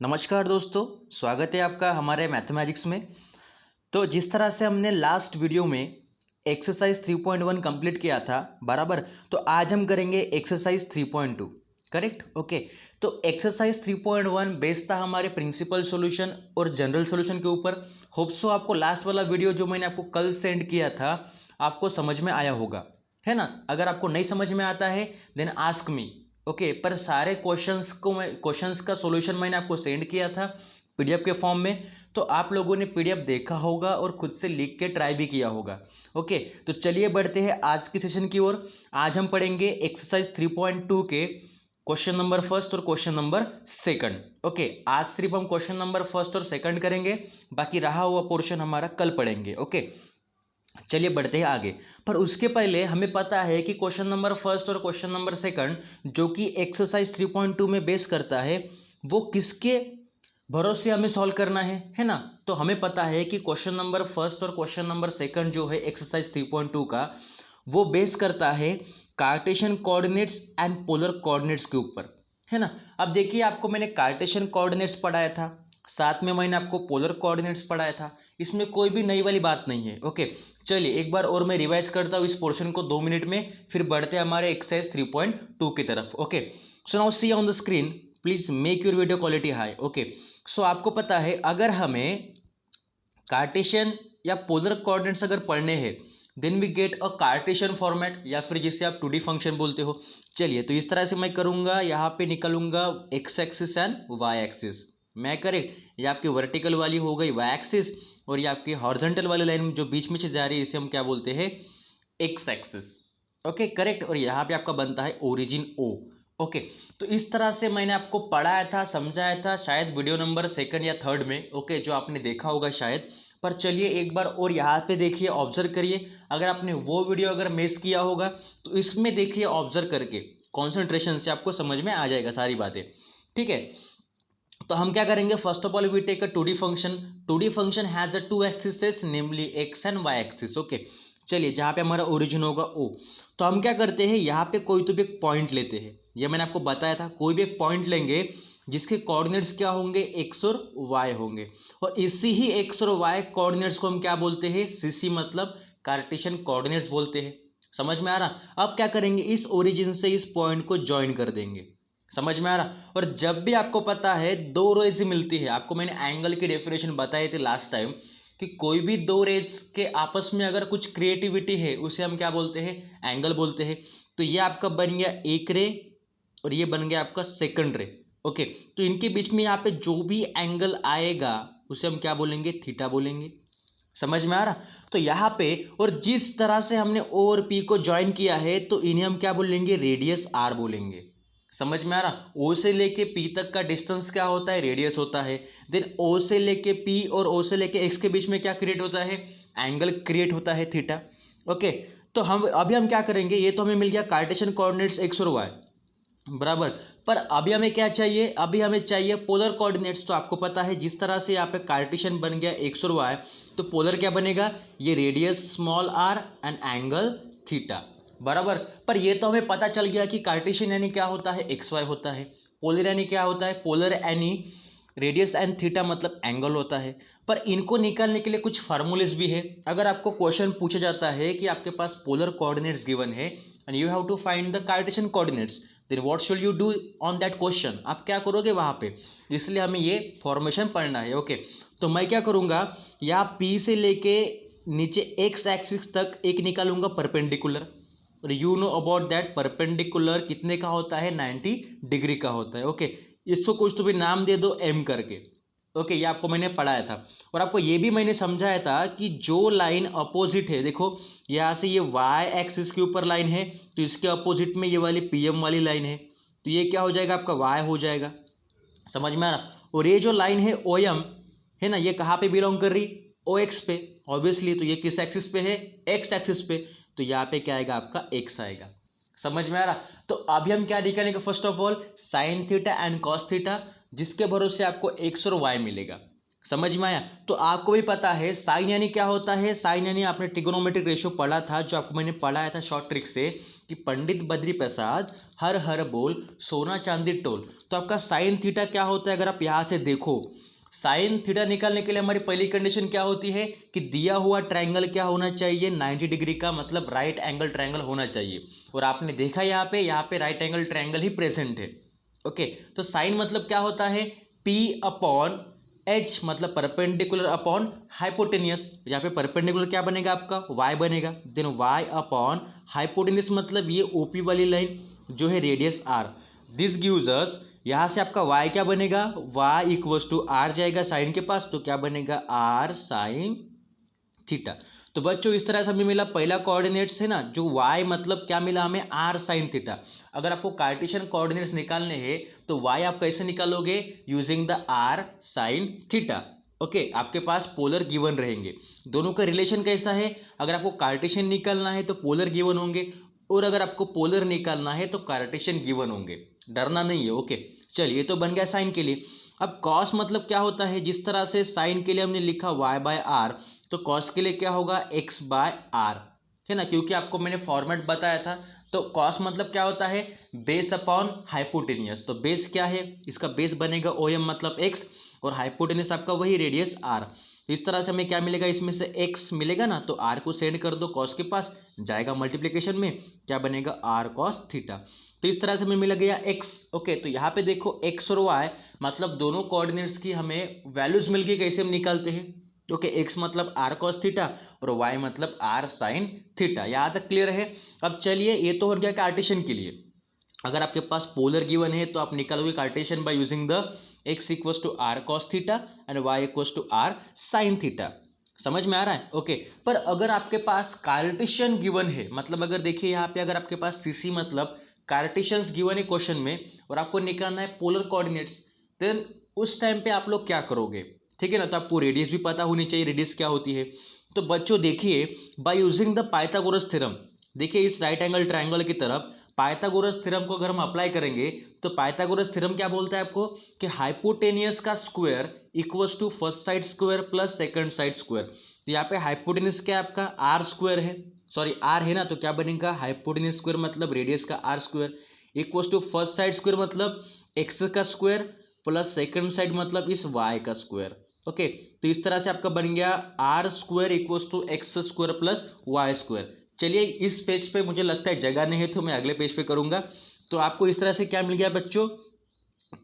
नमस्कार दोस्तों, स्वागत है आपका हमारे मैथमेटिक्स में। तो जिस तरह से हमने लास्ट वीडियो में एक्सरसाइज 3.1 कंप्लीट किया था बराबर, तो आज हम करेंगे एक्सरसाइज 3.2। करेक्ट? ओके। तो एक्सरसाइज 3.1 बेस्ड था हमारे प्रिंसिपल सॉल्यूशन और जनरल सॉल्यूशन के ऊपर। होप सो आपको लास्ट वाला वीडियो जो मैंने आपको कल सेंड किया था आपको समझ में आया होगा, है ना? अगर आपको नहीं समझ में आता है देन आस्क मी। ओके, पर सारे क्वेश्चंस का सॉल्यूशन मैंने आपको सेंड किया था पीडीएफ के फॉर्म में, तो आप लोगों ने पीडीएफ देखा होगा और खुद से लिख के ट्राई भी किया होगा। ओके, तो चलिए बढ़ते हैं आज की सेशन की ओर। आज हम पढ़ेंगे एक्सरसाइज 3.2 के क्वेश्चन नंबर फर्स्ट और क्वेश्चन नंबर सेकंड। ओके, आज सिर्फ हम क्वेश्चन नंबर फर्स्ट और सेकंड करेंगे, बाकी रहा हुआ पोर्शन हमारा कल पढ़ेंगे। ओके, चलिए बढ़ते हैं आगे। पर उसके पहले हमें पता है कि क्वेश्चन नंबर फर्स्ट और क्वेश्चन नंबर सेकंड जो कि एक्सरसाइज 3.2 में बेस करता है, वो किसके भरोसे हमें सॉल्व करना है ना? तो हमें पता है कि क्वेश्चन नंबर फर्स्ट और क्वेश्चन नंबर सेकंड जो है एक्सरसाइज 3.2 का, वो बेस करता है Cartesian coordinates and polar coordinates के ऊपर, है ना? अब देखिए, आपको मैंने कार्टेशियन कोऑर्डिनेट्स पढ़ाया था, साथ में मैंने आपको पोलर कोऑर्डिनेट्स पढ़ाया था। इसमें कोई भी नई वाली बात नहीं है। ओके, चलिए एक बार और मैं रिवाइज करता हूँ इस पोर्शन को 2 मिनट में, फिर बढ़ते हैं हमारे एक्सरसाइज 3.2 की तरफ। Okay, so now see on the screen, please make your video quality high. Okay, so आपको पता है अगर हमें कार्टेशियन या पोलर कोऑर्डिनेट्स अगर पढ़ने हैं then we get a Cartesian format, या फिर जिसे आप 2D फंक्शन बोलते हो। चलिए, तो इस तरह से मैं करूंगा, यहाँ पे निकलूंगा x axis and y axis. मैं करेक्ट, ये आपकी वर्टिकल वाली हो गई वाई एक्सिस, और ये आपकी हॉरिजॉन्टल वाली लाइन जो बीच में से जा रही है इसे हम क्या बोलते हैं? X axis. Okay, correct. और यहाँ पे आपका बनता है ओरिजिन ओ। ओके, तो इस तरह से मैंने आपको पढ़ाया था, समझाया था, शायद वीडियो नंबर सेकंड या थर्ड में। ओके, जो आपने देखा होगा शायद। पर चलिए एक बार और यहाँ पे देखिए, ऑब्जर्व करिए। अगर आपने वो वीडियो अगर मिस किया होगा तो इसमें देखिए, ऑब्जर्व करके कॉन्सेंट्रेशन से आपको समझ में आ जाएगा सारी बातें। ठीक है, तो हम क्या करेंगे? First of all we take a 2D function. 2D function has a 2 axes, namely x and y axis. Okay, चलिए जहाँ पे हमारा ओरिजिन होगा ओ, तो हम क्या करते हैं, यहाँ पे कोई तो भी एक पॉइंट लेते हैं। ये मैंने आपको बताया था, कोई भी एक पॉइंट लेंगे जिसके कोऑर्डिनेट्स क्या होंगे? एक्स और वाई होंगे, और इसी ही एक्स और वाई कोऑर्डिनेट्स को हम क्या बोलते हैं? सीसी, मतलब कार्टेशियन कोऑर्डिनेट्स बोलते हैं। समझ में आ रहा? अब क्या करेंगे, इस ओरिजिन से इस पॉइंट को ज्वाइन कर देंगे। समझ में आ रहा? और जब भी आपको पता है दो रेज मिलती है, आपको मैंने एंगल की डेफिनेशन बताई थी लास्ट टाइम कि कोई भी दो रेज के आपस में अगर कुछ क्रिएटिविटी है उसे हम क्या बोलते हैं? एंगल बोलते हैं। तो ये आपका बन गया एक रे और ये बन गया आपका सेकंड रे। ओके, तो इनके बीच में यहाँ पे जो भी एंगल आएगा उसे हम क्या बोलेंगे? थीटा बोलेंगे। समझ में आ रहा? तो यहाँ पे और जिस तरह से हमने ओ और पी को ज्वाइन किया है तो इन्हें हम क्या बोलेंगे? रेडियस आर बोलेंगे। समझ में आ रहा? ओ से लेके पी तक का डिस्टेंस क्या होता है? रेडियस होता है। देन ओ से लेके पी और ओ से लेके एक्स के बीच में क्या क्रिएट होता है? एंगल क्रिएट होता है, थीटा। ओके, तो हम क्या करेंगे, ये तो हमें मिल गया कार्टेशियन कोऑर्डिनेट्स एक्स और वाई बराबर। पर अभी हमें क्या चाहिए? अभी हमें चाहिए पोलर कोऑर्डिनेट्स। तो आपको पता है जिस तरह से यहाँ पे कार्टेशियन बन गया एक्स और वाई, तो पोलर क्या बनेगा? ये radius small r and angle theta बराबर। पर ये तो हमें पता चल गया कि कार्टेशियन यानी क्या होता है? एक्स वाई होता है। पोलर यानी क्या होता है? पोलर यानी रेडियस एंड थीटा मतलब एंगल होता है। पर इनको निकालने के लिए कुछ फार्मूलेस भी है। अगर आपको क्वेश्चन पूछा जाता है कि आपके पास पोलर कोऑर्डिनेट्स गिवन है and you have to find the Cartesian coordinates, then what should you do on that question? आप क्या करोगे वहां पे? इसलिए हमें ये फॉर्मेशन पढ़ना है। ओके, तो मैं क्या करूंगा, यहाँ पी से लेके नीचे एक्स एक्सिस तक एक निकालूंगा परपेंडिकुलर, और you know about that perpendicular कितने का होता है? 90 डिग्री का होता है। ओके, इसको कुछ तो भी नाम दे दो एम करके। ओके, ये आपको मैंने पढ़ाया था, और आपको ये भी मैंने समझाया था कि जो लाइन अपोजिट है, देखो यहाँ से ये वाई एक्सिस के ऊपर लाइन है, तो इसके अपोजिट में ये वाली पीएम वाली लाइन है, तो ये क्या हो जाएगा? आपका वाई हो जाएगा। समझ में आ रहा? और ये जो लाइन है ओ एम, है ना, ये कहाँ पे बिलोंग कर रही? ओ एक्स पे ऑब्वियसली। तो ये किस एक्सिस पे है? एक्स एक्सिस पे। तो यहाँ पे क्या आएगा? आपका एक्स आएगा। समझ में आ रहा? तो अभी हम क्या निकालेंगे? First of all sine theta and cos theta, जिसके भरोसे आपको एक्स और वाई मिलेगा। समझ में आया? तो आपको भी पता है साइन यानी क्या होता है, साइन यानी आपने ट्रिग्नोमेट्रिक रेशियो पढ़ा था, जो आपको मैंने पढ़ाया था शॉर्ट ट्रिक से कि पंडित बद्री प्रसाद हर हर बोल सोना चांदी टोल। तो आपका साइन थीटा क्या होता है, अगर आप यहाँ से देखो साइन थीटा निकालने के लिए हमारी पहली कंडीशन क्या होती है कि दिया हुआ ट्रायंगल क्या होना चाहिए, 90 डिग्री का, मतलब राइट एंगल ट्रायंगल होना चाहिए। और आपने देखा यहाँ पे राइट एंगल ट्रायंगल ही प्रेजेंट है। ओके, तो साइन मतलब क्या होता है, P अपॉन H मतलब परपेंडिकुलर अपॉन हाइपोटेनियस। यहाँ पे परपेंडिकुलर क्या बनेगा आपका, y बनेगा। देन y अपॉन हाइपोटेनियस मतलब ये OP वाली लाइन जो है radius r। This gives us, यहाँ से आपका y क्या बनेगा, y इक्वल्स टू r जाएगा साइन के पास, तो क्या बनेगा r साइन थीटा। तो बच्चों इस तरह से हमें मिला पहला कोऑर्डिनेट्स है ना, जो y मतलब क्या मिला हमें, r साइन थीटा। अगर आपको कार्टेशियन कोऑर्डिनेट्स निकालने हैं तो y आप कैसे निकालोगे, using the r sign theta. Okay, आपके पास पोलर गिवन रहेंगे। दोनों का रिलेशन कैसा है, अगर आपको कार्टेशियन निकालना है तो पोलर गिवन होंगे, और अगर आपको पोलर निकालना है तो कार्टेशियन गिवन होंगे। डरना नहीं है। ओके, चलिए तो बन गया साइन के लिए। अब कॉस मतलब क्या होता है, जिस तरह से साइन के लिए हमने लिखा y बाय आर, तो कॉस के लिए क्या होगा x बाय आर, है ना, क्योंकि आपको मैंने फॉर्मेट बताया था। तो कॉस मतलब क्या होता है, बेस अपॉन हाइपोटेनियस। तो बेस क्या है, इसका बेस बनेगा OM मतलब x, और हाइपोटेनियस आपका वही रेडियस r। इस तरह से हमें क्या मिलेगा, इसमें से x मिलेगा ना, तो r को सेंड कर दो कॉस के पास, जाएगा मल्टीप्लिकेशन में, क्या बनेगा r कॉस थीटा। तो इस तरह से हमें मिल गया x। ओके, तो यहाँ पे देखो x और y मतलब दोनों कोऑर्डिनेट्स की हमें वैल्यूज मिल गई, कैसे हम निकालते हैं। ओके, x मतलब r cos थीटा और y मतलब r sin थीटा। यहाँ तक क्लियर है। अब चलिए, ये तो हो गया कार्टेशियन के लिए। अगर आपके पास पोलर गिवन है तो आप निकालोगे Cartesian by using the x equals to r cos theta and y equals to r sin theta. समझ में आ रहा है? ओके, पर अगर आपके पास कार्टेशियन गिवन है, मतलब अगर देखिए यहाँ पे अगर आपके पास CC मतलब कार्टेशियंस गिवन है क्वेश्चन में, और आपको निकालना है पोलर कोऑर्डिनेट्स, देन उस टाइम पे आप लोग क्या करोगे, ठीक है ना। तो आपको रेडियस भी पता होनी चाहिए, रेडियस क्या होती है। तो बच्चों देखिए, bye using the Pythagoras theorem, देखिए इस राइट एंगल ट्रायंगल की तरफ पाइथागोरस थ्योरम को अगर हम अप्लाई करेंगे, तो पाइथागोरस थ्योरम क्या बोलता है आपको कि हाइपोटेनियस का square equals to first side square plus second side square. तो यहाँ पे हाइपोटेनियस क्या आपका आर स्क्वायर है, सॉरी आर है ना, तो क्या बनेगा हाइपोटेनियस स्क्वायर मतलब रेडियस का r square equals to first side square मतलब एक्स का स्क्वायर प्लस सेकंड साइड मतलब इस वाई का स्क्वायर। ओके, तो इस तरह से आपका बन गया r square equals to x square plus y square. चलिए, इस पेज पे मुझे लगता है जगह नहीं है तो मैं अगले पेज पे करूंगा। तो आपको इस तरह से क्या मिल गया बच्चों,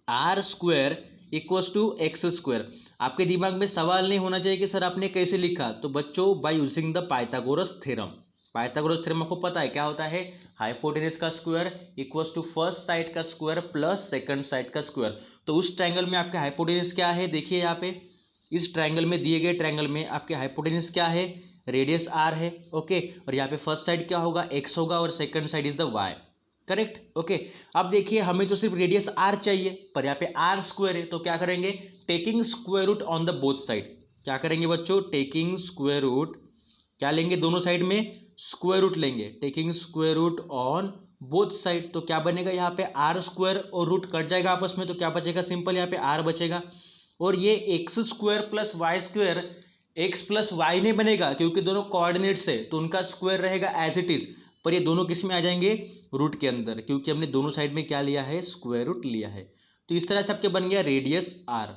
r square equals to x square. आपके दिमाग में सवाल नहीं होना चाहिए कि सर आपने कैसे लिखा, तो बच्चों by using the Pythagoras theorem. Pythagoras theorem आपको पता है क्या होता है, हाइपोटेनस का square equals to first side का स्क्वायर प्लस सेकंड साइड का स्क्वायर। तो उस ट्रायंगल में आपके हाइपोटेनस क्या है, देखिए यहाँ पे इस ट्रायंगल में, दिए गए ट्रायंगल में आपके हाइपोटेनस क्या है, रेडियस आर है। ओके, और यहाँ पे फर्स्ट साइड क्या होगा, एक्स होगा, और second side is the y. Correct. Okay, अब देखिए हमें तो सिर्फ रेडियस आर चाहिए, पर यहाँ पे आर स्क्वायर है, तो क्या करेंगे, taking square root on the both side. क्या करेंगे बच्चों, टेकिंग स्क्वायर रूट, क्या लेंगे दोनों साइड में, स्क्वायर रूट लेंगे, taking square root on both side. तो क्या बनेगा, यहाँ पे आर स्क्वायर और रूट कट जाएगा आपस में, तो क्या बचेगा, सिंपल यहाँ पे आर बचेगा। और ये x square plus y square x plus y नहीं बनेगा, क्योंकि दोनों कोऑर्डिनेट्स है तो उनका स्क्वायर रहेगा एज इट इज, पर ये दोनों किस में आ जाएंगे, रूट के अंदर, क्योंकि हमने दोनों साइड में क्या लिया है, स्क्वायर रूट लिया है। तो इस तरह से आपके बन गया रेडियस आर।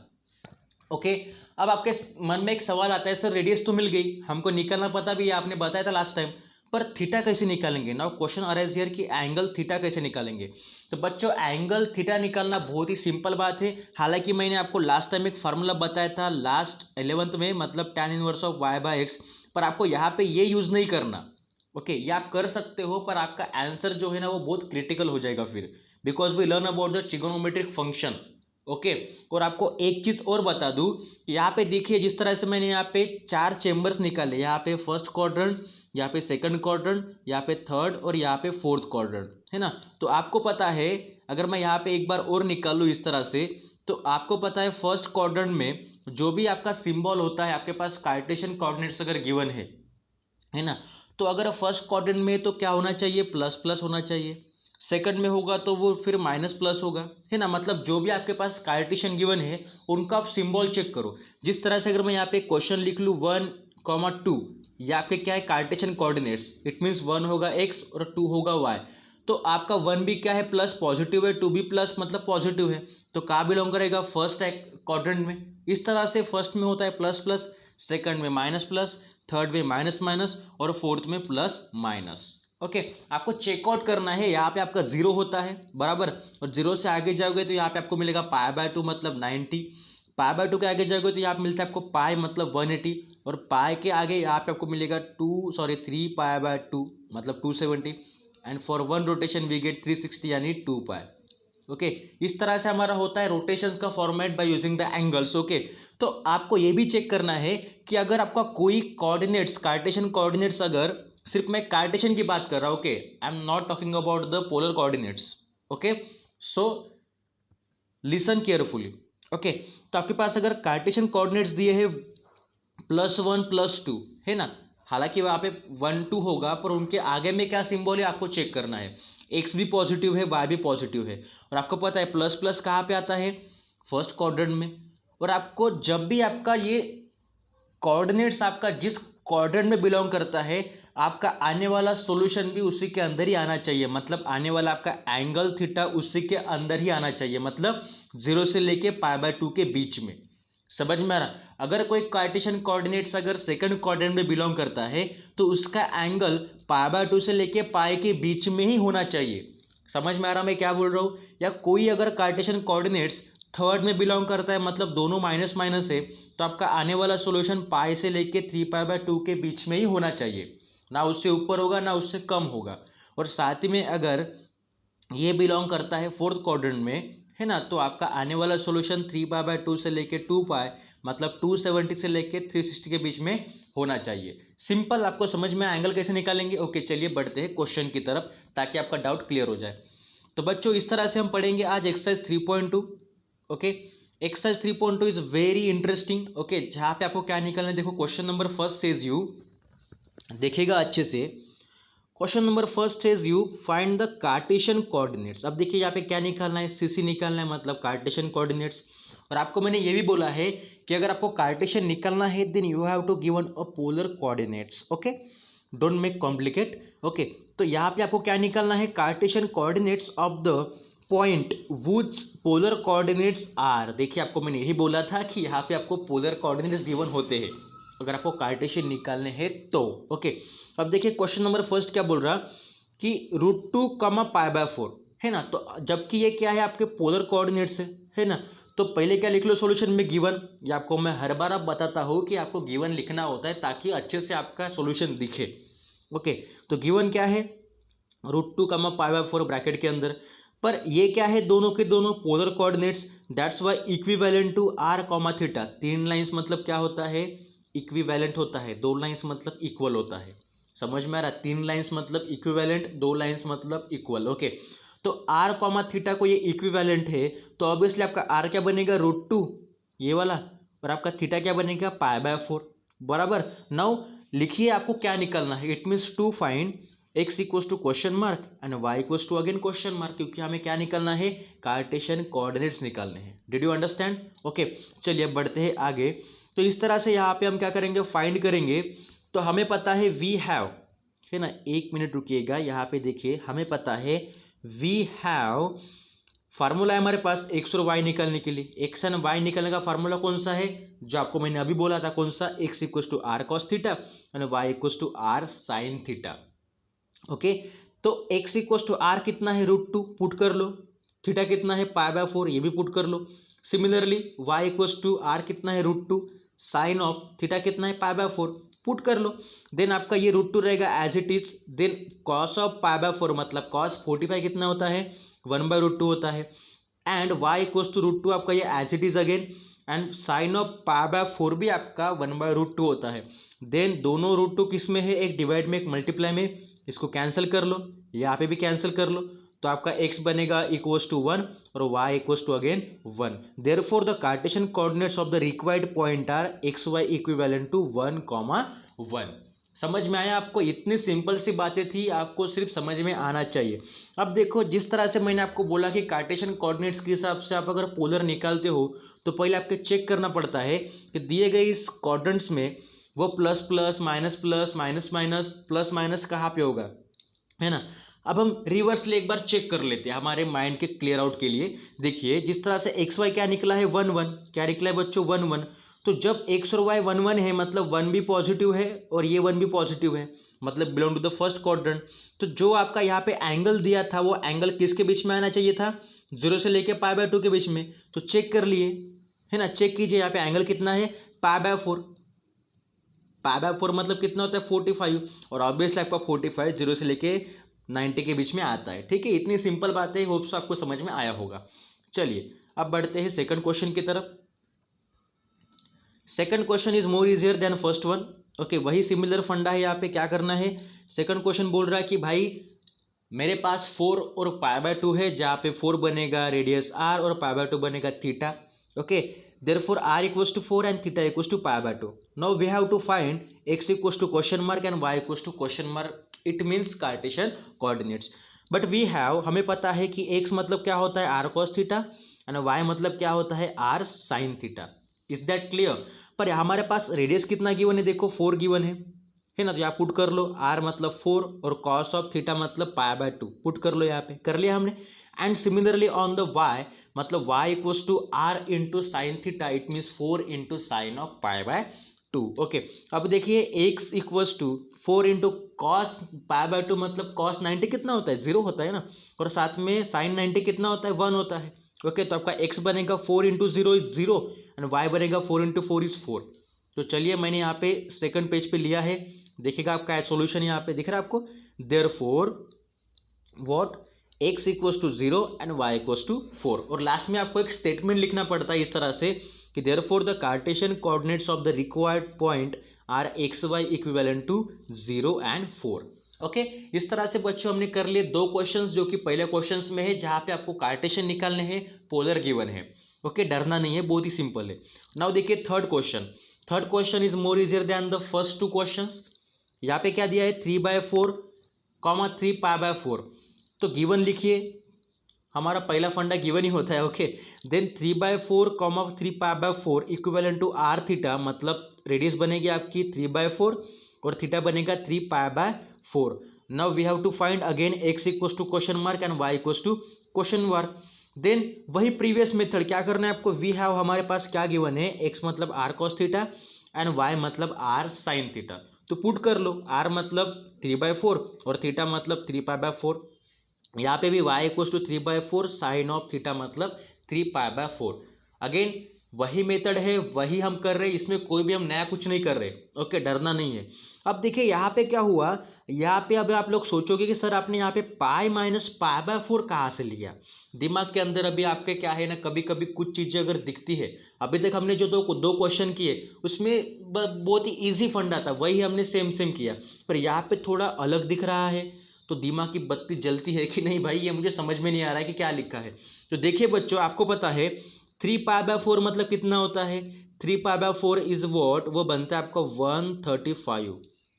ओके, अब आपके मन में एक सवाल आता है, सर रेडियस तो मिल गई, हमको निकालना पता भी है, आपने बताया था लास्ट टाइम, पर थीटा कैसे निकालेंगे। नाउ क्वेश्चन अराइज हियर कि एंगल थीटा कैसे निकालेंगे। तो बच्चों एंगल थीटा निकालना बहुत ही सिंपल बात है। हालांकि मैंने आपको लास्ट टाइम एक फार्मूला बताया था लास्ट 11th में, मतलब tan inverse of y by x, पर आपको यहाँ पे ये यूज नहीं करना। ओके, ये आप कर सकते हो, पर आपका आंसर जो है ना वो बहुत क्रिटिकल हो जाएगा फिर, because we learn about the trigonometric function. Okay, और आपको एक चीज और बता दूं, यहाँ पे देखिए जिस तरह से मैंने यहाँ पे 4 चेंबर्स निकाले, यहाँ पे फर्स्ट क्वाड्रेंट, यहाँ पे सेकंड क्वाड्रेंट, यहाँ पे थर्ड और यहाँ पे फोर्थ क्वाड्रेंट, है ना। तो आपको पता है, अगर मैं यहाँ पे एक बार और निकालूँ इस तरह से, तो आपको पता है फर्स्ट क्वाड्रेंट में जो भी आपका सिंबल होता है, आपके पास कार्टेशियन कोऑर्डिनेट्स अगर गिवन है ना, तो अगर फर्स्ट क्वाड्रेंट में तो क्या होना चाहिए, प्लस प्लस होना चाहिए। सेकंड में होगा तो वो फिर माइनस प्लस होगा, है ना। मतलब जो भी आपके पास कार्टेशियन गिवन है उनका आप सिंबल चेक करो। जिस तरह से अगर मैं यहाँ पे क्वेश्चन लिख लूँ 1,2, ये आपके क्या है कार्टेशियन कोऑर्डिनेट्स, इट मीन्स 1 होगा x और 2 होगा y। तो आपका 1 भी क्या है प्लस पॉजिटिव है, 2 भी प्लस मतलब पॉजिटिव है, तो कहाँ बिलोंग करेगा फर्स्ट क्वाड्रेंट में। इस तरह से फर्स्ट में होता है प्लस प्लस, सेकंड में माइनस प्लस, थर्ड में माइनस माइनस और फोर्थ में प्लस माइनस। ओके, आपको चेकआउट करना है। यहाँ पे आपका जीरो होता है बराबर, और जीरो से आगे जाओगे तो यहाँ पे आपको मिलेगा π/2 मतलब 90, π/2 के आगे जाओगे तो यहाँ पे मिलता है आपको पाई मतलब 180, और पाई के आगे यहाँ पे आपको मिलेगा 3π/2 मतलब 270, and for one rotation we get 360 यानी 2π। ओके, इस तरह से हमारा होता है रोटेशन का format bye using the angles. Okay, तो आपको ये भी चेक करना है कि अगर आपका कोई कोऑर्डिनेट्स कार्टेशियन कोऑर्डिनेट्स, अगर सिर्फ मैं कार्टेशियन की बात कर रहा हूँ, okay, I am not talking about the polar coordinates. Okay, so listen carefully. Okay, तो आपके पास अगर कार्टेशियन कोऑर्डिनेट्स दिए हैं +1 +2, है ना, हालांकि वहाँ पे 1 2 होगा, पर उनके आगे में क्या सिंबल है आपको चेक करना है। x भी पॉजिटिव है, y भी पॉजिटिव है, और आपको पता है प्लस प्लस कहाँ पे आता है फर्स्ट क्वाड्रेंट में। और आपको जब भी आपका ये कोऑर्डिनेट्स आपका जिस क्वाड्रेंट में बिलोंग करता है, आपका आने वाला सॉल्यूशन भी उसी के अंदर ही आना चाहिए। मतलब आने वाला आपका एंगल थीटा उसी के अंदर ही आना चाहिए, मतलब 0 से लेके π/2 के बीच में। समझ में आ रहा? अगर कोई कार्टेशियन कोऑर्डिनेट्स अगर सेकंड क्वाड्रेंट में बिलोंग करता है तो उसका एंगल π/2 से लेके पाई के बीच में ही होना चाहिए। समझ में आ रहा मैं क्या बोल रहा हूँ? या कोई अगर कार्टेशियन कोऑर्डिनेट्स थर्ड में बिलोंग करता है, मतलब दोनों माइनस माइनस है, तो आपका आने वाला सॉल्यूशन पाई से लेके 3π/2 के बीच में ही होना चाहिए, ना उससे ऊपर होगा ना उससे कम होगा। और साथ ही में अगर ये बिलोंग करता है फोर्थ क्वाड्रेंट में, है ना, तो आपका आने वाला सॉल्यूशन 3π/2 से लेके 2π मतलब 270 से लेके 360 के बीच में होना चाहिए। सिंपल, आपको समझ में एंगल कैसे निकालेंगे। ओके, चलिए बढ़ते हैं क्वेश्चन की तरफ ताकि आपका डाउट क्लियर हो जाए। तो बच्चों इस तरह से हम पढ़ेंगे आज exercise 3.2। Okay, exercise 3.2 is very interesting. Okay, जहाँ पे आपको क्या निकालना है, देखो question number first says you, देखिएगा अच्छे से। Question number first is you find the Cartesian coordinates. अब देखिए यहाँ पे क्या निकालना है, सीसी निकालना है, मतलब कार्टेशियन कोऑर्डिनेट्स। और आपको मैंने ये भी बोला है कि अगर आपको कार्टेशियन निकालना है then you have to given a polar coordinates. Okay, don't make complicate. Okay, तो यहाँ पे आपको क्या निकालना है, Cartesian coordinates of the point woods polar coordinates are. देखिए आपको मैंने यही बोला था कि यहाँ पे आपको पोलर कोऑर्डिनेट्स गिवन होते हैं अगर आपको कार्टेशियन निकालने हैं तो। ओके, अब देखिए क्वेश्चन नंबर फर्स्ट क्या बोल रहा कि √2, π/4, है ना। तो जबकि ये क्या है आपके पोलर कोऑर्डिनेट्स है ना, तो पहले क्या लिख लो सॉल्यूशन में गिवन। ये आपको मैं हर बार अब बताता हूँ कि आपको गिवन लिखना होता है ताकि अच्छे से आपका सॉल्यूशन दिखे। ओके, तो गिवन क्या है √2, π/4 ब्रैकेट के अंदर, पर ये क्या है दोनों के दोनों polar coordinates, that's why equivalent to r, theta. तीन लाइंस मतलब क्या होता है, इक्विवेलेंट होता है। दो लाइंस मतलब इक्वल होता है। समझ में आ रहा? तीन लाइंस मतलब इक्विवेलेंट, दो लाइंस मतलब इक्वल। ओके, तो r, थीटा को ये इक्विवेलेंट है, तो ऑब्वियसली आपका r क्या बनेगा √2 ये वाला, और आपका थीटा क्या बनेगा π/4 बराबर। नाउ लिखिए आपको क्या निकालना है, it means to find x equals to question mark and y equals to again question mark, क्योंकि हमें क्या निकालना है, कार्टेशियन कोऑर्डिनेट्स निकालने हैं। Did you understand? ओके, चलिए बढ़ते हैं आगे। तो इस तरह से यहाँ पे हम क्या करेंगे, फाइंड करेंगे। तो हमें पता है वी हैव, है ना, एक मिनट रुकिएगा, यहाँ पे देखिए हमें पता है वी हैव, फार्मूला है हमारे पास एक्स और वाई निकालने के लिए। एक्स एंड वाई निकालने का फार्मूला कौन सा है, जो आपको मैंने अभी बोला था, कौन सा, x equals to r cos theta and y equals to r sine theta. Okay, तो x इक्वल्स टू आर कितना है √2, पुट कर लो। थीटा कितना है π/4, ये भी पुट कर लो। Similarly y equals to r कितना है √2, साइन ऑफ थीटा कितना है π/4, पुट कर लो। देन आपका ये √2 रहेगा as it is. Then cos of π/4 मतलब कॉस 45 कितना होता है, 1/√2 होता है। एंड y इक्वल्स टू √2 आपका ये as it is again, and sine of π/4 भी आपका 1/√2 होता है। देन दोनों √2 किस में है, एक डिवाइड में एक मल्टीप्लाई में, इसको कैंसिल कर लो, यहाँ पे भी कैंसिल कर लो, तो आपका x बनेगा इक्वल्स टू 1 और y equals to again 1। Therefore the Cartesian coordinates of the required point are x y equivalent to 1, 1। समझ में आया आपको? इतनी सिंपल सी बातें थी, आपको सिर्फ समझ में आना चाहिए। अब देखो, जिस तरह से मैंने आपको बोला कि कार्टेशियन कोऑर्डिनेट्स के हिसाब से आप अगर पोलर निकालते हो तो पहले आपको चेक करना पड़ता है कि दिए गए इस क्वाड्रेंट्स में वो plus plus minus minus minus plus minus कहाँ पे होगा, है ना। अब हम रिवर्सली एक बार चेक कर लेते हैं हमारे माइंड के क्लियर आउट के लिए। देखिए, जिस तरह से एक्स वाई क्या निकला है 1 1, क्या निकला है बच्चों 1 1। तो जब एक्स और वाई 1 1 है मतलब 1 भी पॉजिटिव है और ये 1 भी पॉजिटिव है, मतलब belong to the first quadrant. तो जो आपका यहाँ पे एंगल दिया था वो एंगल किसके बीच में आना चाहिए था, 0 से लेके π/2 के बीच में। तो चेक कर लिए, है ना। चेक कीजिए यहाँ पे एंगल कितना है, π/4। π/4 मतलब कितना होता है 45, और ऑब्वियसली आपका 45 0 से लेके 90 के बीच में आता है। ठीक है, इतनी सिंपल बात है, होप्स आपको समझ में आया होगा। चलिए अब बढ़ते हैं सेकंड क्वेश्चन की तरफ। Second question is more easier than first one. Okay, वही सिमिलर फंडा है। यहाँ पे क्या करना है, सेकंड क्वेश्चन बोल रहा है कि भाई मेरे पास 4 और π/2 है, जहाँ पे 4 बनेगा रेडियस r और π/2 बनेगा theta. Okay, therefore r equals to 4 and theta equals to π/2. Now we have to find x equals to question mark and y equals to question mark. It means Cartesian coordinates. But we have, हमें पता है कि x मतलब क्या होता है r cos theta and y मतलब क्या होता है r sin theta. Is that clear? पर हमारे पास रेडियस कितना गिवन है, देखो 4 गिवन है ना। तो यहाँ पुट कर लो, r मतलब 4 और cos ऑफ थीटा मतलब π/2 पुट कर लो, यहाँ पे कर लिया हमने। And similarly on the y मतलब y equals to r into sine theta, it means 4 into sine of π/2। Okay, अब देखिए x equals to 4 into cos π/2 मतलब cos 90 कितना होता है, 0 होता है ना, और साथ में साइन 90 कितना होता है, 1 होता है। ओके, तो आपका x बनेगा 4 इंटू 0 इज 0 एंड y बनेगा 4 इंटू 4 इज 4। तो चलिए मैंने यहाँ पे सेकंड पेज पे लिया है, देखिएगा आपका सॉल्यूशन यहाँ पे दिख रहा है आपको। Therefore what, x equals to 0 and y equals to 4, और लास्ट में आपको एक स्टेटमेंट लिखना पड़ता है इस तरह से कि therefore the Cartesian coordinates of the required point are x y equivalent to 0 and 4। Okay, इस तरह से बच्चों हमने कर लिए दो क्वेश्चंस जो कि पहले क्वेश्चंस में है, जहाँ पे आपको कार्टेशियन निकालने हैं, पोलर गिवन है। ओके, डरना नहीं है, बहुत ही सिंपल है। नाउ देखिए third question. Third question is more easier than the first two questions. यहाँ पे क्या दिया है 3/4 3 π/4। तो गिवन लिखिए, हमारा पहला फंडा गिवन ही होता है। Okay, then 3/4 3 π/4 equivalent to r theta, मतलब रेडियस बनेगी आपकी 3/4 और थीटा बनेगा 3 π/4। Now we have to find again x equals to question mark and y equals to question mark. Then वही प्रीवियस मेथड क्या करना है आपको, वी हैव हमारे पास क्या गिवन है, x मतलब r cos theta and y मतलब r sin थीटा। तो पुट कर लो, r मतलब 3/4 और थीटा मतलब 3 π/4। यहाँ पे भी y equals to 3/4 sine of theta मतलब 3 π/4। अगेन वही मेथड है, वही हम कर रहे हैं, इसमें कोई भी हम नया कुछ नहीं कर रहे। ओके, डरना नहीं है। अब देखिए यहाँ पे क्या हुआ, यहाँ पे अब आप लोग सोचोगे कि सर आपने यहाँ पे पाई माइनस π/4 कहाँ से लिया। दिमाग के अंदर अभी आपके क्या है ना, कभी कभी कुछ चीज़ें अगर दिखती है, अभी तक हमने जो दो क्वेश्चन किए उसमें बहुत ही ईजी फंडा था, वही हमने सेम किया, पर यहाँ पे थोड़ा अलग दिख रहा है, तो दिमाग की बत्ती जलती है कि नहीं भाई ये मुझे समझ में नहीं आ रहा है कि क्या लिखा है। तो देखिए बच्चों, आपको पता है 3 π/4 मतलब कितना होता है, 3 π/4 इज वॉट, वो बनता है आपका 135।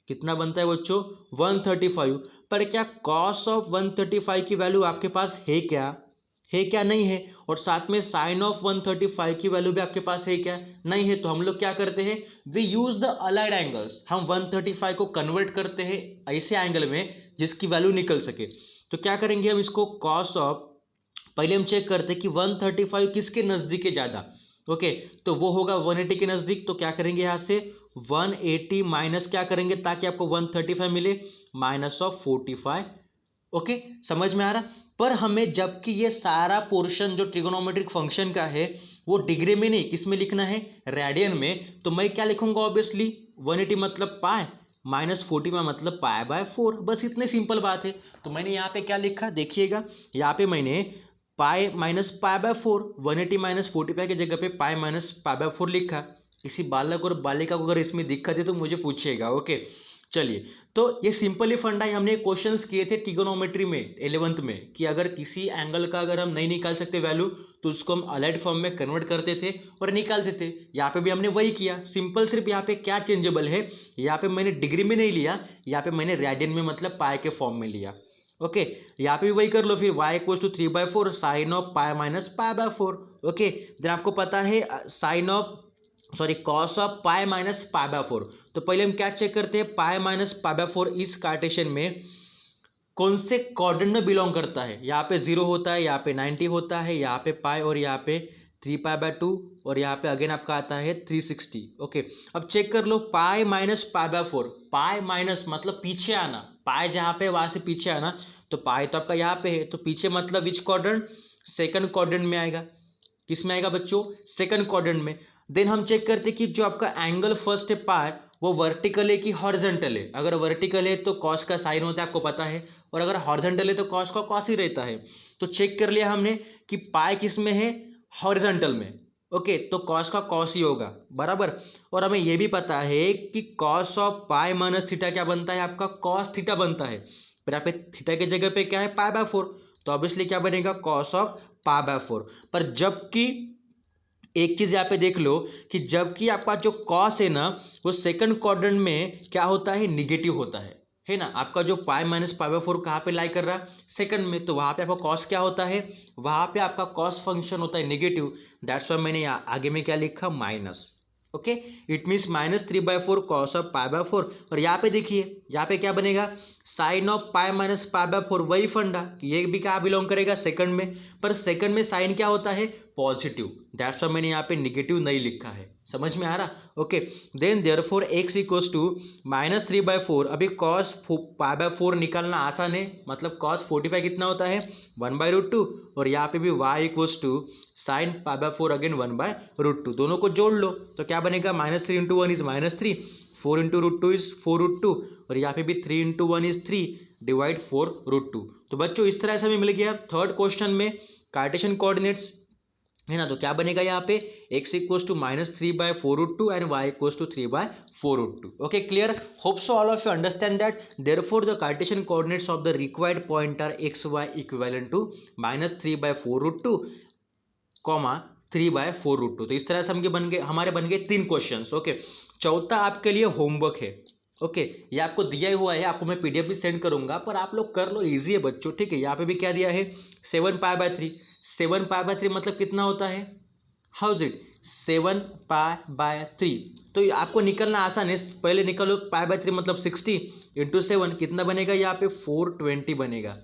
कितना बनता है बच्चों, 135। पर क्या कॉस ऑफ 135 की वैल्यू आपके पास है क्या, नहीं है, और साथ में साइन ऑफ 135 की वैल्यू भी आपके पास है क्या, नहीं है। तो हम लोग क्या करते हैं, we use the allied angles, हम 135 को कन्वर्ट करते हैं ऐसे एंगल में जिसकी वैल्यू निकल सके। तो क्या करेंगे हम इसको, कॉस ऑफ, पहले हम चेक करते हैं कि 135 किसके नज़दीक है ज़्यादा। ओके, तो वो होगा 180 के नज़दीक। तो क्या करेंगे यहाँ से 180 माइनस क्या करेंगे ताकि आपको 135 मिले, माइनस ऑफ 45। ओके, समझ में आ रहा। पर हमें जबकि ये सारा पोर्शन जो ट्रिगोनोमेट्रिक फंक्शन का है वो डिग्री में नहीं, किस में लिखना है, रेडियन में। तो मैं क्या लिखूंगा, ऑब्वियसली 180 मतलब पाई माइनस 45 मतलब π/4, बस इतने सिंपल बात है। तो मैंने यहाँ पे क्या लिखा, देखिएगा यहाँ पे मैंने पाई माइनस π/4, 180 माइनस 45 की जगह पे पाई माइनस π/4 लिखा। किसी बालक और बालिका को अगर इसमें दिक्कत है तो मुझे पूछिएगा। ओके, चलिए, तो ये सिंपली फंडा ही हमने क्वेश्चंस किए थे ट्रिगोनोमेट्री में 11th में कि अगर किसी एंगल का अगर हम नहीं निकाल सकते वैल्यू तो उसको हम अलाइड फॉर्म में कन्वर्ट करते थे और निकालते थे। यहाँ पे भी हमने वही किया, सिंपल सिर्फ यहाँ पे क्या चेंजेबल है, यहाँ पे मैंने डिग्री में नहीं लिया, यहाँ पे मैंने रेडियन में मतलब पाई के फॉर्म में लिया। ओके, यहाँ पे भी वही कर लो फिर y equals to 3/4 sine of pi minus पाई/4। ओके, देन आपको पता है sine of cos of pi minus पाई/4। तो पहले हम क्या चेक करते हैं, पाई माइनस पाई/4 इस कार्टेशियन में कौन से क्वाड्रेंट में बिलोंग करता है। यहाँ पे 0 होता है, यहाँ पे 90 होता है, यहाँ पे पाई और यहाँ पे 3π/2 और यहाँ पे अगेन आपका आता है 360। ओके, अब चेक कर लो पाई माइनस पाई/4, पाई माइनस मतलब पीछे आना, पाई जहाँ पे वहाँ से पीछे आना, तो पाई तो आपका यहाँ पे है, तो पीछे मतलब विच क्वाड्रेंट, सेकंड क्वाड्रेंट में आएगा। किस में आएगा बच्चों, सेकंड क्वाड्रेंट में। देन हम चेक करते कि जो आपका एंगल फर्स्ट है पाई वो वर्टिकल है कि हॉरिजॉन्टल है। अगर वर्टिकल है तो कॉस का साइन होता है, आपको पता है, और अगर हॉरिजॉन्टल है तो कॉस का कॉस ही रहता है। तो चेक कर लिया हमने कि पाई किस में है, हॉरिजॉन्टल में। ओके, तो कॉस का कॉस ही होगा बराबर। और हमें यह भी पता है कि cos of pi minus theta क्या बनता है, आपका कॉस थीटा बनता है। फिर यहाँ पे थीटा की जगह पे क्या है, पाई/4, तो ऑब्वियसली क्या बनेगा, कॉस ऑफ पाई/4। पर जबकि एक चीज यहाँ पे देख लो कि जबकि आपका जो कॉस है ना वो सेकंड क्वाड्रेंट में क्या होता है, निगेटिव होता है ना। आपका जो पाई माइनस पाई/4 कहाँ पे लाई कर रहा है, सेकंड में, तो वहाँ पे आपका कॉस क्या होता है, वहाँ पे आपका कॉस फंक्शन होता है नेगेटिव। दैट्स वाई मैंने आगे में क्या लिखा, minus. Okay, it means -3/4 cos of पाई/4। और यहाँ पे देखिए, यहाँ पे क्या बनेगा, साइन ऑफ पाई माइनस पाई/4, वही फंडा कि ये भी क्या बिलोंग करेगा, सेकंड में, पर सेकंड में साइन क्या होता है, पॉजिटिव। दैट्स वाई मैंने यहाँ पे निगेटिव नहीं लिखा है। समझ में आ रहा, okay. Then therefore x equals to -3/4। अभी कॉस पाई/4 निकालना आसान है, मतलब कॉस 45 कितना होता है, 1/√2। और यहाँ पे भी y इक्वल्स टू साइन पाई/4 अगेन 1/√2। दोनों को जोड़ लो तो क्या बनेगा, -3 × 1 इज -3, 4 × √2 इज 4√2, और यहाँ पे भी 3 × 1 इज 3 डिवाइड 4√2। तो बच्चों इस तरह से हमें मिल गया थर्ड क्वेश्चन में कार्टेशियन कोऑर्डिनेट्स, है ना। तो क्या बनेगा यहाँ पे, x equals to -3/4√2 and y equals to 3/4√2। Okay, clear. Hope so all of you understand that. Therefore the Cartesian coordinates of the required point are x y equivalent to -3/4√2, 3/4√2। तो इस तरह से हमारे बन गए 3 क्वेश्चंस। ओके, चौथा आपके लिए होमवर्क है। ओके, ये आपको दिया हुआ है, आपको मैं PDF भी सेंड करूंगा, पर आप लोग कर लो, इजी है बच्चों, ठीक है। यहाँ पे भी क्या दिया है, 7π/3। 7π/3 मतलब कितना होता है, हाउ इज इट, 7π/3। तो आपको निकलना आसान है, पहले निकलो π/3 मतलब 60 × 7 कितना बनेगा, यहाँ पे 420 बनेगा।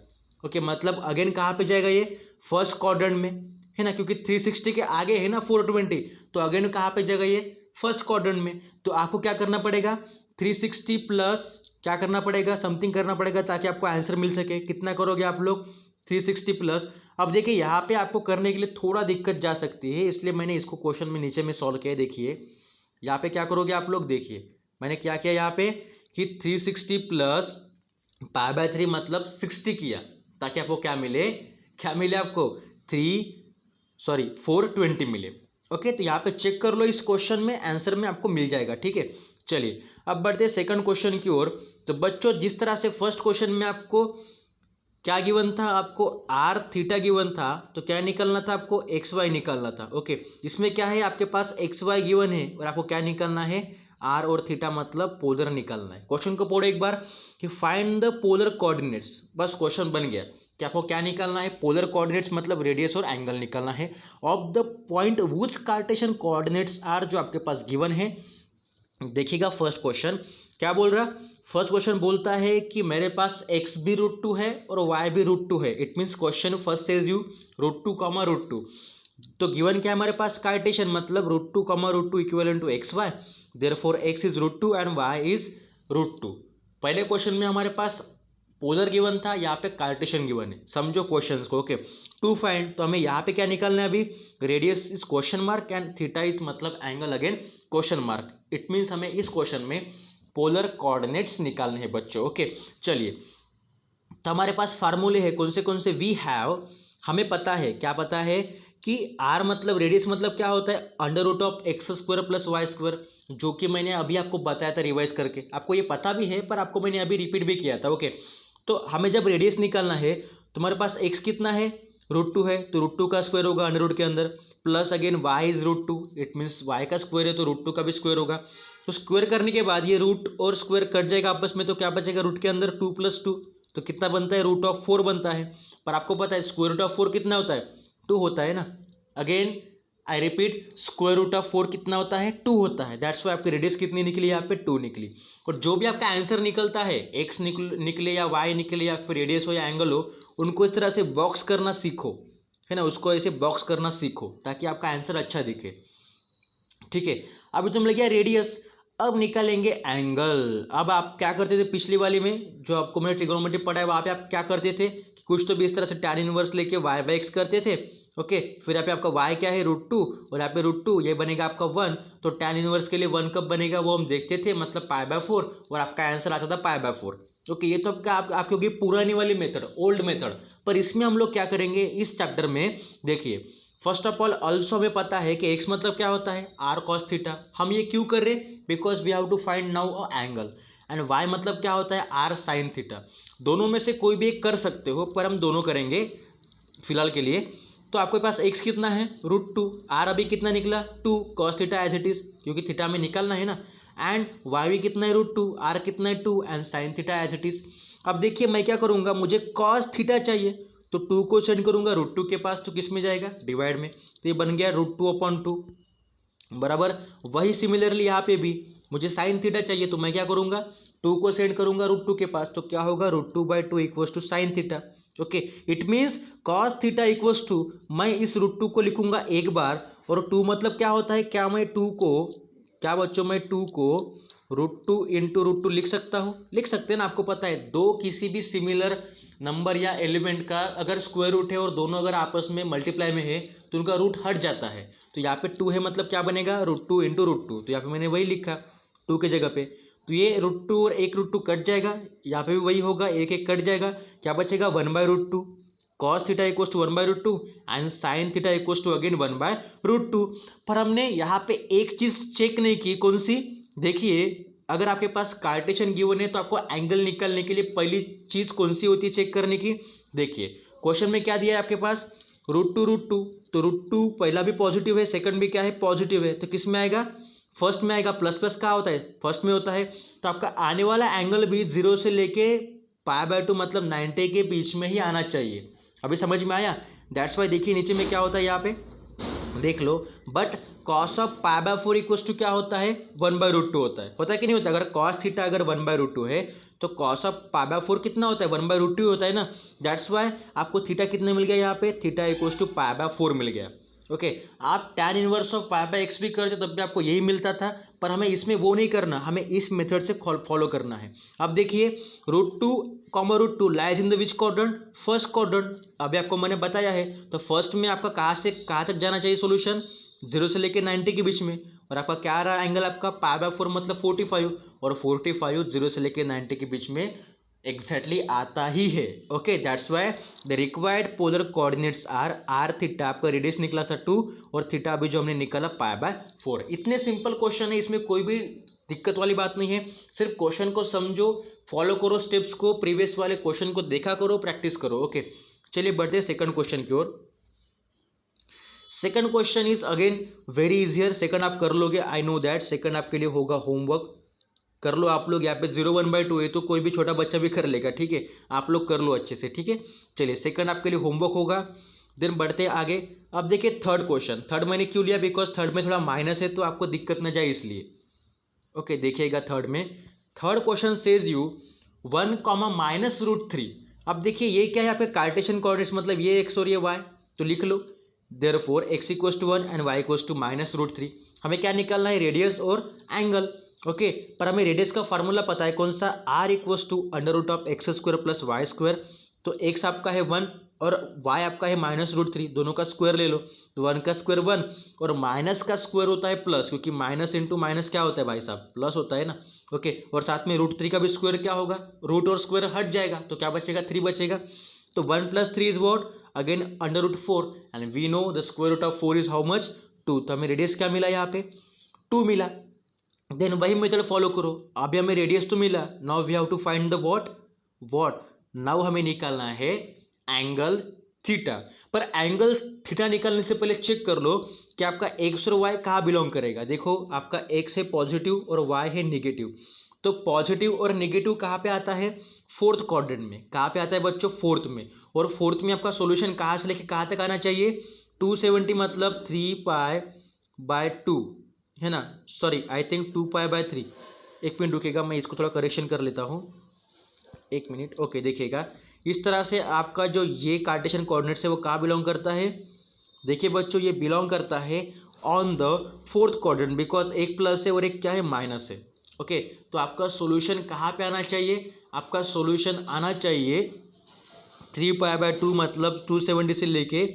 ओके, मतलब अगेन कहाँ पे जाएगा ये, फर्स्ट क्वाड्रेंट में, है ना, क्योंकि 360 के आगे है ना 420, तो अगेन कहाँ पे जाएगा ये, फर्स्ट क्वाड्रेंट में। तो आपको क्या करना पड़ेगा, 360 प्लस क्या करना पड़ेगा, समथिंग करना पड़ेगा ताकि आपको आंसर मिल सके। कितना करोगे आप लोग, 360 प्लस। अब देखिए यहाँ पे आपको करने के लिए थोड़ा दिक्कत जा सकती है, इसलिए मैंने इसको क्वेश्चन में नीचे में सॉल्व किया। देखिए यहाँ पे क्या करोगे आप लोग, देखिए मैंने क्या किया यहाँ पे कि 360 प्लस π/3 मतलब 60 किया, ताकि आपको क्या मिले, आपको 420 मिले। ओके, तो यहाँ पे चेक कर लो, इस क्वेश्चन में आंसर में आपको मिल जाएगा, ठीक है। चलिए अब बढ़ते हैं सेकंड क्वेश्चन की ओर। तो बच्चों जिस तरह से फर्स्ट क्वेश्चन में आपको क्या गिवन था, आपको r थीटा गिवन था, तो क्या निकलना था, आपको xy निकालना था। ओके, इसमें क्या है, आपके पास xy गिवन है और आपको क्या निकालना है, r और थीटा मतलब पोलर निकालना है। क्वेश्चन को पढ़ो एक बार कि फाइंड द पोलर कोऑर्डिनेट्स, बस क्वेश्चन बन गया कि आपको क्या निकालना है, पोलर कोऑर्डिनेट्स मतलब रेडियस और एंगल निकालना है of the point which Cartesian coordinates are, जो आपके पास गिवन है। देखिएगा फर्स्ट क्वेश्चन क्या बोल रहा, फर्स्ट क्वेश्चन बोलता है कि मेरे पास x भी √2 है और y भी √2 है। It means question first says you √2, √2। तो गिवन क्या है हमारे पास, कार्टेशियन मतलब √2, √2 equivalent to xy, therefore x is √2 and y is √2। पहले क्वेश्चन में हमारे पास पोलर गिवन था, यहाँ पे कार्टेशियन गिवन है, समझो क्वेश्चंस को। ओके, टू फाइंड, तो हमें यहाँ पे क्या निकालना है, अभी radius is question mark and theta is मतलब angle again question mark. It means हमें इस क्वेश्चन में पोलर कोऑर्डिनेट्स निकालने हैं बच्चों। ओके, चलिए तो हमारे पास फार्मूले हैं, कौन से वी हैव, हमें पता है, क्या पता है कि आर मतलब रेडियस मतलब क्या होता है, under root of x square plus y square, जो कि मैंने अभी आपको बताया था रिवाइज करके, आपको ये पता भी है पर आपको मैंने अभी रिपीट भी किया था। ओके, तो हमें जब रेडियस निकालना है तो हमारे पास एक्स कितना है, √2 है, तो √2 का स्क्वायर होगा अंडर रूट के अंदर, plus again y is √2, it means y का स्क्वायर है तो √2 का भी स्क्वायर होगा। तो स्क्वायर करने के बाद ये रूट और स्क्वायर कट जाएगा आपस में, तो क्या बचेगा रूट के अंदर 2 + 2, तो कितना बनता है, √4 बनता है। पर आपको पता है स्क्वायर रूट ऑफ 4 कितना होता है, 2 होता है ना। Again I repeat, square root of 4 कितना होता है, 2 होता है। दैट्स वाई आपकी रेडियस कितनी निकली यहाँ पे, 2 निकली। और जो भी आपका आंसर निकलता है, एक्स निकले या वाई निकले या फिर रेडियस हो या एंगल हो, उनको इस तरह से बॉक्स करना सीखो, है ना, उसको ऐसे बॉक्स करना सीखो ताकि आपका आंसर अच्छा दिखे। ठीक है, अभी तुम लग गया रेडियस, अब निकालेंगे एंगल। अब आप क्या करते थे पिछली वाली में, जो आपको मैंने ट्रिग्नोमेट्री पढ़ा है, वहाँ पे आप क्या करते थे कि कुछ तो भी इस तरह से tan इनवर्स लेके y/x करते थे। ओके, फिर यहाँ पे आपका y क्या है, √2, और यहाँ पे √2 ये बनेगा आपका 1, तो tan इनवर्स के लिए 1 कब बनेगा वो हम देखते थे, मतलब π/4, और आपका आंसर आता था π/4। ओके, ये तो आपकी होगी पुरानी वाली मेथड, ओल्ड मेथड। पर इसमें हम लोग क्या करेंगे इस चैप्टर में, देखिए फर्स्ट ऑफ ऑल ऑल्सो हमें पता है कि x मतलब क्या होता है, r cos थीटा। हम ये क्यों कर रहे हैं, because we have to find now a angle. And y मतलब क्या होता है, r sin थीटा। दोनों में से कोई भी एक कर सकते हो, पर हम दोनों करेंगे फिलहाल के लिए। तो आपके पास x कितना है, √2, r अभी कितना निकला 2, cos theta as it is, क्योंकि थीटा में निकालना है ना। एंड y भी कितना है, √2, r कितना है 2, and sin theta as it is. अब देखिए मैं क्या करूँगा, मुझे cos थीटा चाहिए, तो 2 को सेंड करूँगा √2 के पास, तो किस में जाएगा, डिवाइड में, तो ये बन गया √2/2 बराबर। वही सिमिलरली यहाँ पे भी मुझे साइन थीटा चाहिए, तो मैं क्या करूँगा, 2 को सेंड करूँगा √2 के पास, तो क्या होगा, √2/2 equals to sine theta. Okay, it means cos theta equals to, मैं इस √2 को लिखूंगा एक बार, और 2 मतलब क्या होता है, क्या मैं 2 को, क्या बच्चों मैं 2 को √2 इंटू √2 लिख सकता हूँ, लिख सकते हैं ना। आपको पता है दो किसी भी सिमिलर नंबर या एलिमेंट का अगर स्क्वायर रूट है और दोनों अगर आपस में मल्टीप्लाई में है तो उनका रूट हट जाता है। तो यहाँ पे 2 है मतलब क्या बनेगा, √2 इंटू √2, तो यहाँ पे मैंने वही लिखा 2 के जगह पे, तो ये √2 और एक √2 कट जाएगा, यहाँ पे भी वही होगा, एक एक कट जाएगा, क्या बचेगा 1/√2, cos theta equals to 1/√2 and sine theta equals to again 1/√2। पर हमने यहाँ पे एक चीज़ चेक नहीं की, कौन सी, देखिए अगर आपके पास कार्टेशियन गिवन है तो आपको एंगल निकालने के लिए पहली चीज़ कौन सी होती है चेक करने की। देखिए क्वेश्चन में क्या दिया है आपके पास, √2, तो √2 पहला भी पॉजिटिव है, सेकंड भी क्या है, पॉजिटिव है, तो किस में आएगा, फर्स्ट में आएगा। प्लस प्लस क्या होता है, फर्स्ट में होता है। तो आपका आने वाला एंगल भी 0 से लेके π/2 मतलब 90 के बीच में ही आना चाहिए। अभी समझ में आया, दैट्स वाई देखिए नीचे में क्या होता है यहाँ पे देख लो, but cos of π/4 equals to क्या होता है, 1/√2 होता है कि नहीं होता। अगर cos थीटा अगर 1/√2 है तो cos ऑफ π/4 कितना होता है, 1/√2 होता है ना। दैट्स वाई आपको थीटा कितने मिल गया यहाँ पे, थीटा इक्वल्स टू π/4 मिल गया। ओके, आप tan इनवर्स ऑफ π/x भी करते तब भी आपको यही मिलता था, पर हमें इसमें वो नहीं करना, हमें इस मेथड से फॉलो करना है। अब देखिए √2, lies in the which quadrant, first quadrant. अभी आपको मैंने बताया है, तो फर्स्ट में आपका कहाँ से कहाँ तक जाना चाहिए सोल्यूशन, 0 से लेकर 90 के बीच में, और आपका क्या रहा एंगल आपका π/4 मतलब 45, और 45 0 से लेकर 90 के बीच में एग्जैक्टली आता ही है। Okay, that's why the required polar coordinates are theta, आपका रेडियस निकला था 2, और थीटा अभी जो हमने निकाला π/4। इतने सिंपल क्वेश्चन है, इसमें कोई भी दिक्कत वाली बात नहीं है। सिर्फ क्वेश्चन को समझो, फॉलो करो स्टेप्स को, प्रीवियस वाले क्वेश्चन को देखा करो, प्रैक्टिस करो। ओके, चलिए बढ़ते हैं सेकंड क्वेश्चन की ओर। Second question is again very easier, second आप कर लोगे, आई नो दैट, सेकंड आपके लिए होगा होमवर्क, कर लो आप लोग। यहाँ पे 0 1/2 है तो कोई भी छोटा बच्चा भी कर लेगा, ठीक है, आप लोग कर लो अच्छे से, ठीक है। चलिए सेकंड आपके लिए होमवर्क होगा, देन बढ़ते आगे। अब देखिए थर्ड क्वेश्चन, थर्ड मैंने क्यों लिया, बिकॉज थर्ड में थोड़ा माइनस है तो आपको दिक्कत न जाए इसलिए। ओके, देखिएगा थर्ड में, थर्ड क्वेश्चन सेज यू 1, -√3। अब देखिए ये क्या है, आपके कार्टेशियन कोऑर्डिनेट्स, मतलब ये एक्स और ये वाई, तो लिख लो therefore x equals to 1 and y equals to -√3। हमें क्या निकालना है, रेडियस और एंगल। ओके, पर हमें रेडियस का फार्मूला पता है कौन सा, r equals to √x² plus y²। तो x आपका है 1 और y आपका है -√3, दोनों का स्क्वायर ले लो, तो 1 का स्क्वायर 1, और माइनस का स्क्वायर होता है प्लस, क्योंकि माइनस इंटू माइनस क्या होता है भाई साहब, प्लस होता है ना। ओके, और साथ में √3 का भी स्क्वायर क्या होगा, रूट और स्क्वायर हट जाएगा, तो क्या बचेगा, 3 बचेगा। तो 1 + 3 is what, again √4 and we know the square root of 4 is how much 2। तो हमें रेडियस क्या मिला यहाँ पे 2 मिला। देन वही मेथड फॉलो करो, अभी हमें रेडियस तो मिला, now we have to find the what now हमें निकालना है एंगल थीटा। पर एंगल थीटा निकालने से पहले चेक कर लो कि आपका एक्स और वाई कहाँ बिलोंग करेगा। देखो आपका एक्स है पॉजिटिव और वाई है निगेटिव, तो पॉजिटिव और नेगेटिव कहाँ पे आता है फोर्थ क्वाड्रेंट में। कहाँ पे आता है बच्चों फोर्थ में। और फोर्थ में आपका सॉल्यूशन कहाँ से लेके कहाँ तक आना चाहिए 270 मतलब 3π/2 है ना, सॉरी आई थिंक 2π/3। एक मिनट रुकेगा, मैं इसको थोड़ा करेक्शन कर लेता हूँ, एक मिनट। ओके देखिएगा, इस तरह से आपका जो ये कार्टेशियन कोऑर्डिनेट्स है वो कहाँ बिलोंग करता है। देखिए बच्चों ये बिलोंग करता है on the fourth quadrant, because एक प्लस है और एक क्या है माइनस है। ओके तो आपका सॉल्यूशन कहाँ पे आना चाहिए, आपका सॉल्यूशन आना चाहिए 3π/2 मतलब 270 से लेके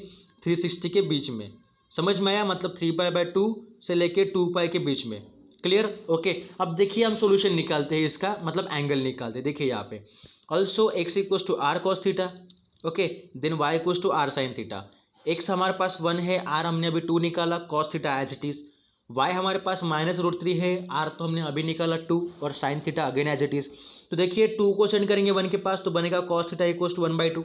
360 के बीच में। समझ में आया, मतलब 3π/2 से लेके 2π के बीच में। क्लियर। ओके अब देखिए हम सॉल्यूशन निकालते हैं इसका, मतलब एंगल निकालते हैं। देखिए यहाँ पे also x equals to r cos theta, okay then y equals to r sine theta. x हमारे पास 1 है, r हमने अभी 2 निकाला, cos theta as it is. y हमारे पास -√3 है, r तो हमने अभी निकाला 2 और sine theta again as it is. तो देखिए 2 को सेंड करेंगे 1 के पास तो बनेगा कॉस थीटा इक्वल्स टू 1/2।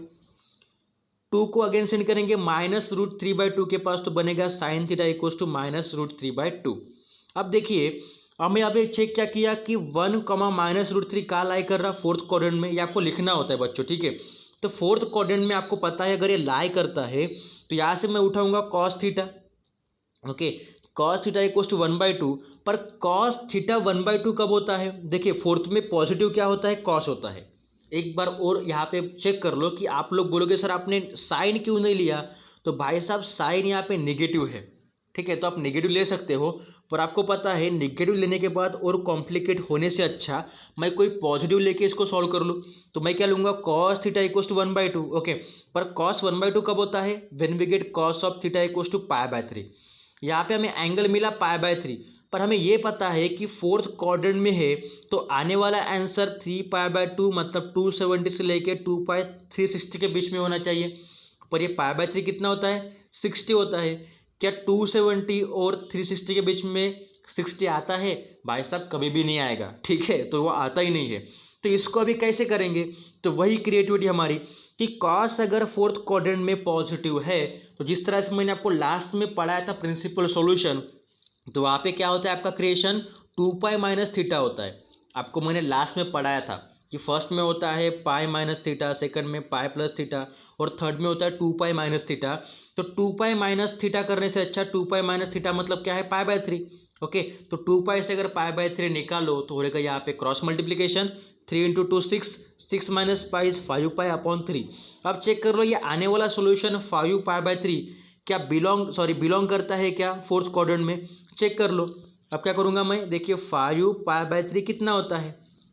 2 को अगेन सेंड करेंगे -√3/2 के पास तो बनेगा साइन थीटा इक्वल्स टू -√3/2। अब देखिए हमें अभी चेक क्या किया कि 1, -√3 कहाँ लाई कर रहा फोर्थ क्वाड्रेंट में, ये आपको लिखना होता है बच्चों, ठीक है। तो फोर्थ क्वाड्रेंट में आपको पता है अगर ये लाई करता है तो यहाँ से मैं उठाऊंगा cos theta, okay cos theta equals to 1/2। पर कॉस थीटा 1/2 कब होता है, देखिए फोर्थ में पॉजिटिव क्या होता है कॉस होता है। एक बार और यहाँ पे चेक कर लो कि आप लोग बोलोगे सर आपने साइन क्यों नहीं लिया, तो भाई साहब साइन यहाँ पे नेगेटिव है, ठीक है। तो आप नेगेटिव ले सकते हो, पर आपको पता है नेगेटिव लेने के बाद और कॉम्प्लिकेट होने से अच्छा मैं कोई पॉजिटिव लेके इसको सॉल्व कर लूँ। तो मैं क्या लूँगा cos theta equals to 1/2, okay. पर कॉस 1/2 कब होता है when we get cos of theta equals to π/3। यहाँ पे हमें एंगल मिला π/3, पर हमें ये पता है कि फोर्थ क्वाड्रेंट में है तो आने वाला आंसर 3π/2 मतलब 270 से लेके 2π 360 के बीच में होना चाहिए। पर ये π/3 कितना होता है 60 होता है। क्या 270 और 360 के बीच में 60 आता है भाई साहब, कभी भी नहीं आएगा, ठीक है। तो वो आता ही नहीं है। तो इसको अभी कैसे करेंगे, तो वही क्रिएटिविटी हमारी कि कॉस अगर फोर्थ क्वाड्रेंट में पॉजिटिव है तो जिस तरह से मैंने आपको लास्ट में पढ़ाया था प्रिंसिपल सॉल्यूशन, तो वहाँ पे क्या होता है आपका क्रिएशन 2π - थीटा होता है। आपको मैंने लास्ट में पढ़ाया था कि फर्स्ट में होता है π - थीटा, सेकंड में π + थीटा और थर्ड में होता है 2π - थीटा। तो 2π - थीटा करने से अच्छा 2π - थीटा मतलब क्या है π/3, ओके। तो 2π से अगर π/3 निकालो तो हो जाएगा यहाँ पे क्रॉस मल्टीप्लीकेशन 3 × 2 6, 6 - π इज 5π/3। अब चेक कर लो ये आने वाला सोल्यूशन 5π/3 क्या बिलोंग करता है क्या फोर्थ क्वाड्रेंट में, चेक कर लो। अब क्या करूँगा मैं, देखिए 5π/3 कितना होता है,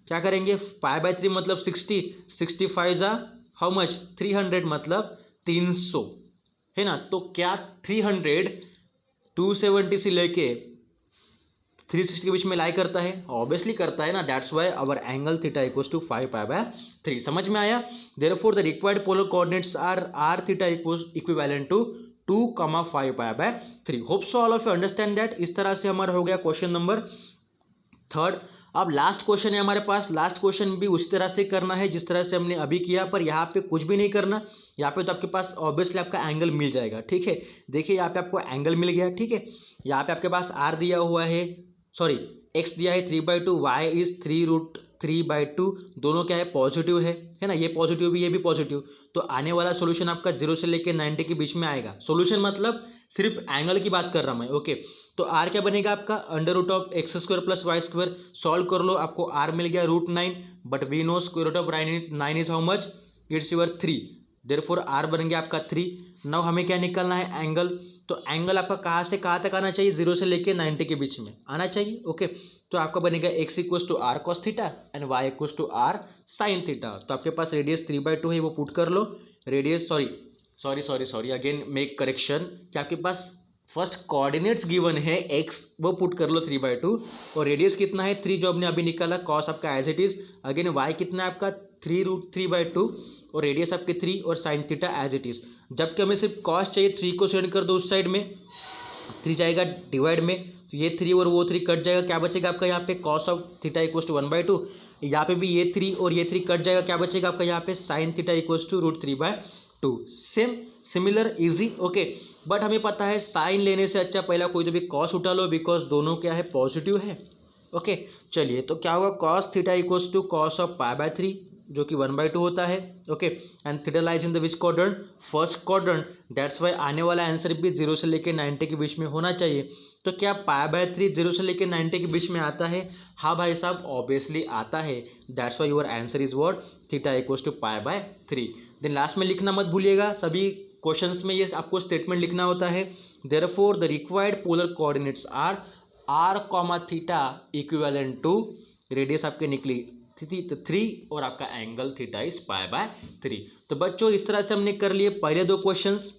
क्या करेंगे π/3 मतलब 60, 65 जा हाउ मच 300 मतलब 300 है ना। तो क्या 300 270 से लेके 360 के बीच में लाई करता है, ऑब्वियसली करता है ना, that's why our angle theta equals to 5π/3। समझ में आया। Therefore the required polar coordinates are theta equivalent to 2, 5π/3। Hope so all of you understand that. इस तरह से हमारा हो गया क्वेश्चन नंबर 3। अब लास्ट क्वेश्चन है हमारे पास। लास्ट क्वेश्चन भी उसी तरह से करना है जिस तरह से हमने अभी किया, पर यहाँ पे कुछ भी नहीं करना। यहाँ पे तो आपके पास ऑब्वियसली आपका एंगल मिल जाएगा, ठीक है। देखिए यहाँ पे आपको एंगल मिल गया, ठीक है। यहाँ पे आपके पास आर दिया हुआ है, सॉरी एक्स दिया है 3/2, वाई इज 3√3/2, दोनों क्या है पॉजिटिव है ना, ये पॉजिटिव भी ये भी पॉजिटिव। तो आने वाला सोल्यूशन आपका 0 से लेके 90 के बीच में आएगा। सोल्यूशन मतलब सिर्फ एंगल की बात कर रहा मैं, ओके। तो आर क्या बनेगा आपका √(x² + y²) सॉल्व कर लो, आपको आर मिल गया √9, but we know (9 is how much it's your 3, therefore r बन गया आपका 3। नाउ हमें क्या निकालना है एंगल, तो एंगल आपका कहाँ से कहाँ तक आना चाहिए 0 से लेके 90 के बीच में आना चाहिए, ओके। तो आपका बनेगा x equals to r cos theta and y equals to r sine theta. तो आपके पास रेडियस 3/2 है, वो पुट कर लो। Radius sorry again make correction कि आपके पास फर्स्ट कोऑर्डिनेट्स गिवन है x, वो पुट कर लो 3/2, और रेडियस कितना है 3 जो हमने अभी निकाला, कॉस आपका as it is. Again y कितना है आपका 3√3/2 और रेडियस आपके 3 और sine theta as it is. जबकि हमें सिर्फ कॉस चाहिए, 3 को सेंड कर दो उस साइड में, 3 जाएगा डिवाइड में, तो ये 3 और वो 3 कट जाएगा, क्या बचेगा आपका यहाँ पे cos of theta equals to 1/2। यहाँ पे भी ये 3 और ये 3 कट जाएगा, क्या बचेगा आपका यहाँ पे sine theta equals to √3/2। Same similar easy, okay. But हमें पता है साइन लेने से अच्छा पहला कोई तो भी कॉस उठा लो, बिकॉज दोनों क्या है पॉजिटिव है, ओके। चलिए तो क्या होगा cos theta equals to cos of π/3 जो कि 1/2 होता है, okay. And theta lies in the which quadrant, first quadrant, that's why आने वाला आंसर भी 0 से लेकर 90 के बीच में होना चाहिए। तो क्या π/3 0 से लेकर 90 के बीच में आता है? हाँ भाई साहब ऑब्वियसली आता है, that's why your answer is what theta equals to π/3। Then last में लिखना मत भूलिएगा, सभी क्वेश्चंस में ये आपको स्टेटमेंट लिखना होता है, therefore the required polar coordinates are r, theta equivalent to, radius आपके निकली 3 और आपका एंगल थीटा इज π/3। तो बच्चों इस तरह से हमने कर लिए पहले 2 क्वेश्चंस,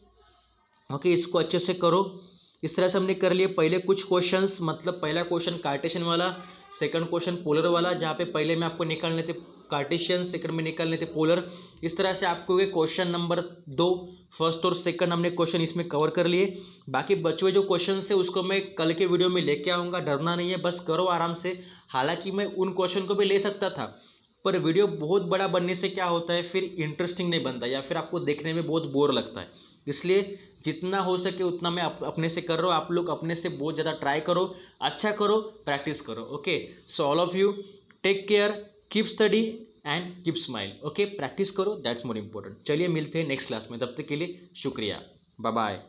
ओके। इसको अच्छे से करो, इस तरह से हमने कर लिए पहले कुछ क्वेश्चंस, मतलब पहला क्वेश्चन कार्टेशियन वाला, सेकंड क्वेश्चन पोलर वाला, जहाँ पे पहले में आपको निकालने थे कार्टेशियन, सेकंड में निकालने थे पोलर। इस तरह से आपको ये क्वेश्चन नंबर 2 फर्स्ट और सेकंड हमने क्वेश्चन इसमें कवर कर लिए। बाकी बचे हुए जो क्वेश्चन है उसको मैं कल के वीडियो में लेके आऊँगा, डरना नहीं है, बस करो आराम से। हालांकि मैं उन क्वेश्चन को भी ले सकता था, पर वीडियो बहुत बड़ा बनने से क्या होता है फिर इंटरेस्टिंग नहीं बनता, या फिर आपको देखने में बहुत बोर लगता है। इसलिए जितना हो सके उतना मैं अपने से कर रहा हूँ, आप लोग अपने से बहुत ज़्यादा ट्राई करो, अच्छा करो, प्रैक्टिस करो, okay. So all of you take care, keep study and keep smile, okay. Practice करो, दैट्स मोर इम्पोर्टेंट। चलिए मिलते हैं नेक्स्ट क्लास में, तब तक के लिए शुक्रिया, बाय बाय।